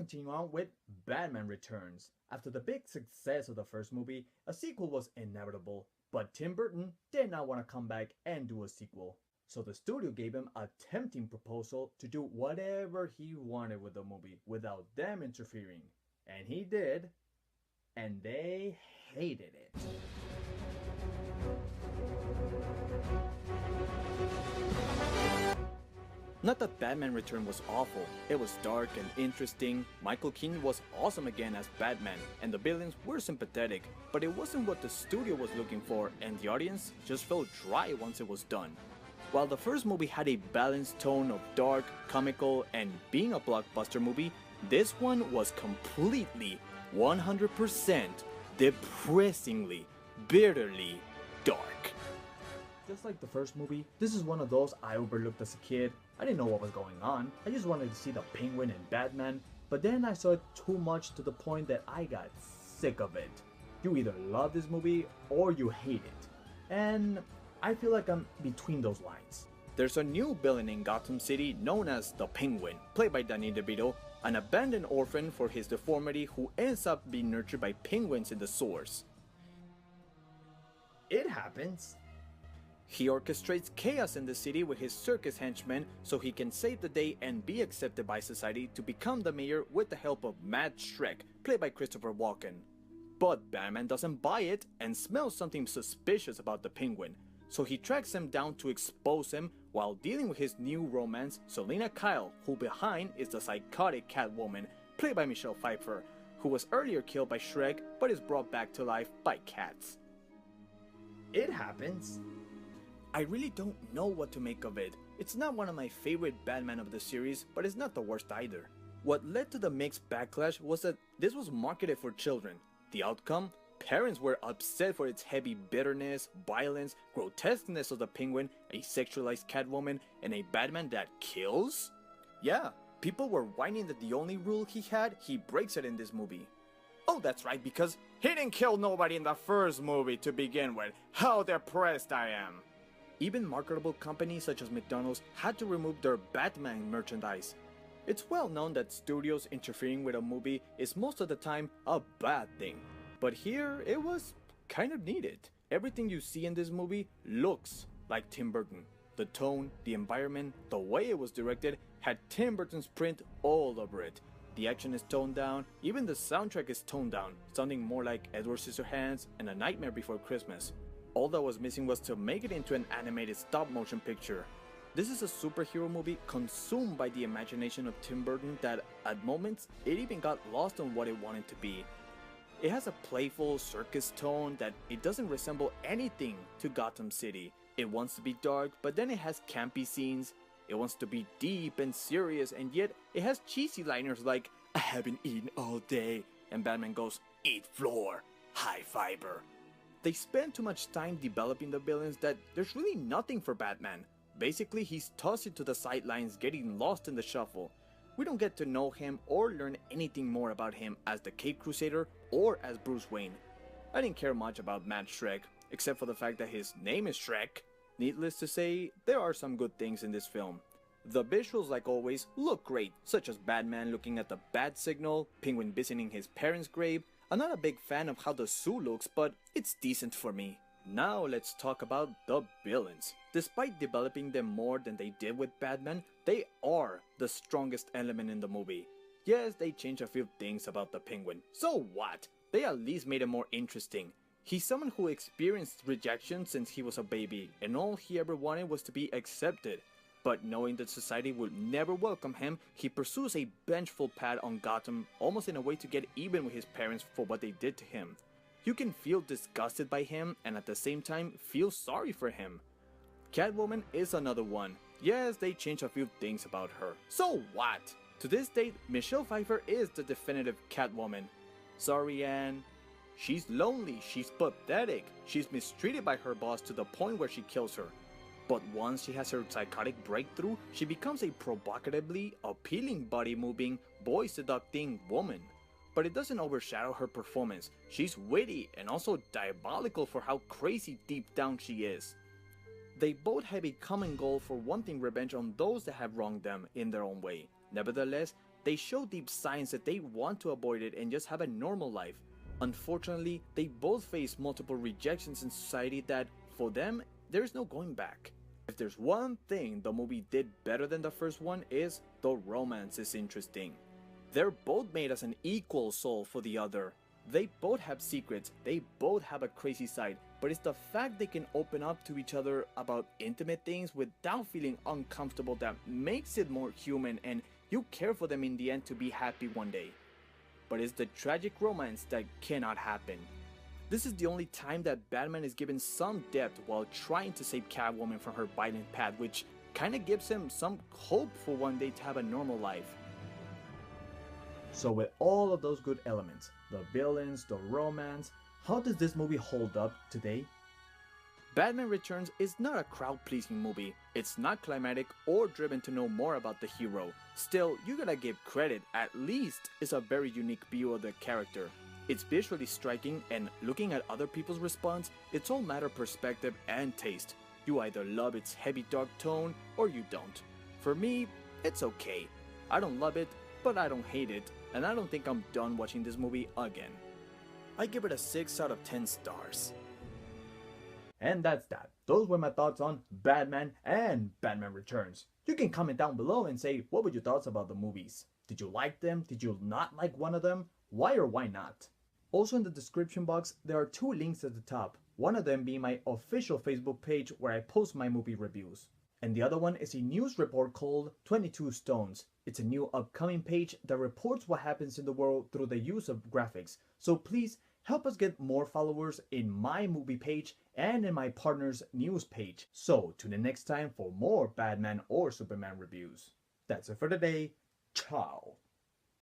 continue on with Batman Returns. After the big success of the first movie, a sequel was inevitable, but Tim Burton did not want to come back and do a sequel. So the studio gave him a tempting proposal to do whatever he wanted with the movie without them interfering. And he did, and they hated it. Not that Batman Return was awful, it was dark and interesting, Michael Keaton was awesome again as Batman, and the villains were sympathetic, but it wasn't what the studio was looking for, and the audience just felt dry once it was done. While the first movie had a balanced tone of dark, comical, and being a blockbuster movie, this one was completely, 100%, depressingly, bitterly dark. Just like the first movie, this is one of those I overlooked as a kid. I didn't know what was going on, I just wanted to see the Penguin and Batman, but then I saw it too much to the point that I got sick of it. You either love this movie or you hate it, and I feel like I'm between those lines. There's a new villain in Gotham City known as the Penguin, played by Danny DeVito, an abandoned orphan for his deformity who ends up being nurtured by penguins in the source. It happens. He orchestrates chaos in the city with his circus henchmen so he can save the day and be accepted by society to become the mayor with the help of Mad Shrek, played by Christopher Walken. But Batman doesn't buy it and smells something suspicious about the Penguin, so he tracks him down to expose him while dealing with his new romance, Selina Kyle, who behind is the psychotic Catwoman, played by Michelle Pfeiffer, who was earlier killed by Shrek but is brought back to life by cats. It happens. I really don't know what to make of it. It's not one of my favorite Batman of the series, but it's not the worst either. What led to the mixed backlash was that this was marketed for children. The outcome? Parents were upset for its heavy bitterness, violence, grotesqueness of the Penguin, a sexualized Catwoman, and a Batman that kills? Yeah, people were whining that the only rule he had, he breaks it in this movie. Oh, that's right, because he didn't kill nobody in the first movie to begin with. How depressed I am. Even marketable companies such as McDonald's had to remove their Batman merchandise. It's well known that studios interfering with a movie is most of the time a bad thing. But here, it was kind of needed. Everything you see in this movie looks like Tim Burton. The tone, the environment, the way it was directed had Tim Burton's print all over it. The action is toned down, even the soundtrack is toned down, sounding more like Edward Scissorhands and A Nightmare Before Christmas. All that was missing was to make it into an animated stop-motion picture. This is a superhero movie consumed by the imagination of Tim Burton that, at moments, it even got lost on what it wanted to be. It has a playful circus tone that it doesn't resemble anything to Gotham City. It wants to be dark, but then it has campy scenes. It wants to be deep and serious, and yet it has cheesy liners like, "I haven't eaten all day," and Batman goes, "Eat floor, high fiber." They spend too much time developing the villains that there's really nothing for Batman. Basically, he's tossed to the sidelines, getting lost in the shuffle. We don't get to know him or learn anything more about him as the Caped Crusader or as Bruce Wayne. I didn't care much about Mad Shrek, except for the fact that his name is Shrek. Needless to say, there are some good things in this film. The visuals, like always, look great, such as Batman looking at the bat signal, Penguin visiting his parents' grave. I'm not a big fan of how the zoo looks, but it's decent for me. Now let's talk about the villains. Despite developing them more than they did with Batman, they are the strongest element in the movie. Yes, they changed a few things about the Penguin. So what? They at least made it more interesting. He's someone who experienced rejection since he was a baby, and all he ever wanted was to be accepted. But knowing that society would never welcome him, he pursues a vengeful path on Gotham, almost in a way to get even with his parents for what they did to him. You can feel disgusted by him and at the same time feel sorry for him. Catwoman is another one. Yes, they changed a few things about her. So what? To this date, Michelle Pfeiffer is the definitive Catwoman. Sorry, Anne. She's lonely, she's pathetic, she's mistreated by her boss to the point where she kills her. But once she has her psychotic breakthrough, she becomes a provocatively appealing body-moving, boy-seducting woman. But it doesn't overshadow her performance. She's witty and also diabolical for how crazy deep down she is. They both have a common goal for wanting revenge on those that have wronged them in their own way. Nevertheless, They show deep signs that they want to avoid it and just have a normal life. Unfortunately, they both face multiple rejections in society that, for them, there's no going back. If there's one thing the movie did better than the first one is the romance is interesting. They're both made as an equal soul for the other. They both have secrets, they both have a crazy side, but it's the fact they can open up to each other about intimate things without feeling uncomfortable that makes it more human, and you care for them in the end to be happy one day. But it's the tragic romance that cannot happen. This is the only time that Batman is given some depth while trying to save Catwoman from her violent path, which kinda gives him some hope for one day to have a normal life. So with all of those good elements, the villains, the romance, how does this movie hold up today? Batman Returns is not a crowd-pleasing movie. It's not climatic or driven to know more about the hero. Still, you gotta give credit, at least it's a very unique view of the character. It's visually striking, and looking at other people's response, it's all matter of perspective and taste. You either love its heavy dark tone or you don't. For me, it's okay. I don't love it, but I don't hate it, and I don't think I'm done watching this movie again. I give it a 6 out of 10 stars. And that's that. Those were my thoughts on Batman and Batman Returns. You can comment down below and say what were your thoughts about the movies. Did you like them? Did you not like one of them? Why or why not? Also in the description box, there are 2 links at the top. One of them being my official Facebook page where I post my movie reviews. And the other one is a news report called 22 Stones. It's a new upcoming page that reports what happens in the world through the use of graphics. So please help us get more followers in my movie page and in my partner's news page. So tune in next time for more Batman or Superman reviews. That's it for today. Ciao.